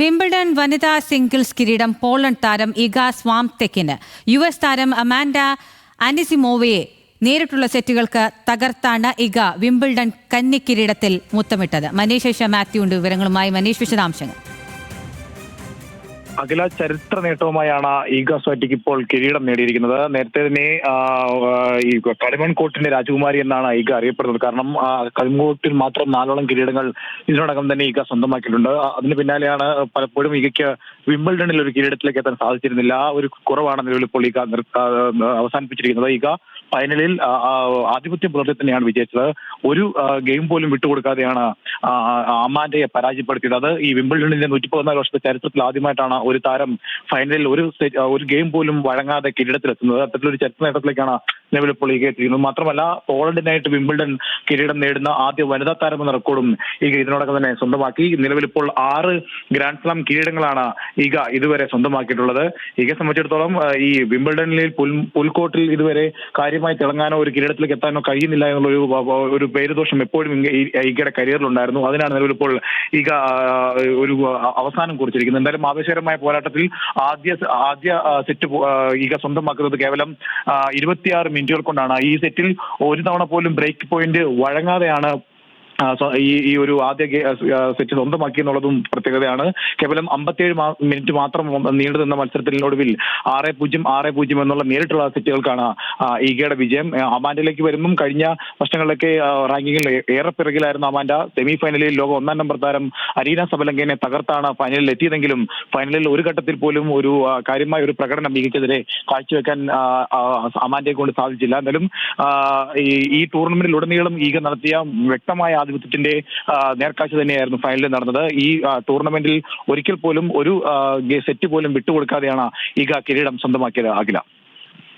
Wimbledon വനിതാ singles കിരീടം Poland താരം ഇഗ സ്വാംടെക്കിന്. US താരം അമാൻഡ അനിസിമോവയെ നേരിട്ടുള്ള സെറ്റുകൾക്ക് തകർത്താണ് ഇഗ വിംബിൾഡൺ കന്നി കിരീടത്തിൽ മുത്തമിട്ടത്. മനീഷ് മാത്യു ഉണ്ട് വിവരങ്ങളുമായി. മനീഷ്, വിശദാംശങ്ങൾ. അഖില, ചരിത്ര നേട്ടവുമായാണ് ഈഗ സ്വാറ്റിക് ഇപ്പോൾ കിരീടം നേടിയിരിക്കുന്നത്. നേരത്തെ തന്നെ ഈ കളിമൺ കോട്ടിന്റെ രാജകുമാരി എന്നാണ് ഈഗ അറിയപ്പെടുന്നത്. കാരണം കളിമൺകോട്ടിൽ മാത്രം 4 കിരീടങ്ങൾ ഇതിനോടകം തന്നെ ഈഗ സ്വന്തമാക്കിയിട്ടുണ്ട്. അതിന് പിന്നാലെയാണ് പലപ്പോഴും ഈഗയ്ക്ക് വിംബിൾഡണിൽ ഒരു കിരീടത്തിലേക്ക് എത്താൻ സാധിച്ചിരുന്നില്ല. ഒരു കുറവാണ് നിലവിൽ ഇപ്പോൾ ഈഗ അവസാനിപ്പിച്ചിരിക്കുന്നത്. ഈഗ ഫൈനലിൽ ആധിപത്യ പുലർത്തി തന്നെയാണ് വിജയിച്ചത്. ഒരു ഗെയിം പോലും വിട്ടുകൊടുക്കാതെയാണ് അമാൻഡയെ പരാജയപ്പെടുത്തിയത്. അത് ഈ വിംബിൾഡണിന്റെ 114 വർഷത്തെ ചരിത്രത്തിൽ ആദ്യമായിട്ടാണ് ഒരു താരം ഫൈനലിൽ ഒരു ഗെയിം പോലും വഴങ്ങാതെ കിരീടത്തിലെത്തുന്നത്. അത്തരത്തിലൊരു ചരിത്ര നേട്ടത്തിലേക്കാണ് നിലവിൽ ഇപ്പോൾ ഈഗ എത്തിയിരിക്കുന്നത്. മാത്രമല്ല, പോളണ്ടിനായിട്ട് വിംബിൾഡൺ കിരീടം നേടുന്ന ആദ്യ വനിതാ താരം എന്ന റെക്കോർഡും ഈഗ ഇതിനോടകം തന്നെ സ്വന്തമാക്കി. നിലവിൽ ഇപ്പോൾ 6 ഗ്രാൻഡ് സ്ലാം കിരീടങ്ങളാണ് ഈഗ ഇതുവരെ സ്വന്തമാക്കിയിട്ടുള്ളത്. ഈഗയെ സംബന്ധിച്ചിടത്തോളം ഈ വിംബിൾഡണിൽ പുൽക്കോട്ടിൽ ഇതുവരെ കാര്യമായി തിളങ്ങാനോ ഒരു കിരീടത്തിലേക്ക് എത്താനോ കഴിയുന്നില്ല എന്നുള്ള ഒരു പേരുദോഷം എപ്പോഴും ഈഗയുടെ കരിയറിലുണ്ടായിരുന്നു. അതിനാണ് നിലവിൽ ഇപ്പോൾ ഈഗ ഒരു അവസാനം കുറിച്ചിരിക്കുന്നത്. എന്തായാലും ആവേശകരമായ പോരാട്ടത്തിൽ ആദ്യ സെറ്റ് ഈഗ സ്വന്തമാക്കുന്നത് കേവലം 26 മിനിറ്റുകൾ കൊണ്ടാണ്. ഈ സെറ്റിൽ ഒരു തവണ പോലും ബ്രേക്ക് പോയിന്റ് വഴങ്ങാതെയാണ് ഈ ഒരു ആദ്യ സെറ്റ് സ്വന്തമാക്കി എന്നുള്ളതും പ്രത്യേകതയാണ്. കേവലം 57 മിനിറ്റ് മാത്രം നീണ്ടു നിന്ന മത്സരത്തിനൊടുവിൽ 6-0, 6-0 എന്നുള്ള നേരിട്ടുള്ള സെറ്റുകൾക്കാണ് ഈഗയുടെ വിജയം. അമാൻഡയിലേക്ക് വരുമ്പം കഴിഞ്ഞ വർഷങ്ങളിലൊക്കെ റാങ്കിങ്ങിൽ ഏറെ പിറകിലായിരുന്ന അമാൻഡ സെമി ഫൈനലിൽ ലോക 1-ാം നമ്പർ താരം അരീന സബലങ്കയെ തകർത്താണ് ഫൈനലിൽ എത്തിയതെങ്കിലും ഫൈനലിൽ ഒരു ഘട്ടത്തിൽ പോലും ഒരു കാര്യമായ ഒരു പ്രകടനം ഈഗയ്ക്കെതിരെ കാഴ്ചവെക്കാൻ അമാൻഡയെ കൊണ്ട് സാധിച്ചില്ല. എന്തായാലും ഈ ടൂർണമെന്റിൽ ഉടനീളം ഈഗ നടത്തിയ വ്യക്തമായ ആധിപത്യത്തിന്റെ നേർക്കാഴ്ച തന്നെയായിരുന്നു ഫൈനലിൽ നടന്നത്. ഈ ടൂർണമെന്റിൽ ഒരിക്കൽ പോലും ഒരു സെറ്റ് പോലും വിട്ടുകൊടുക്കാതെയാണ് ഈഗ കിരീടം സ്വന്തമാക്കിയത്. അഖില.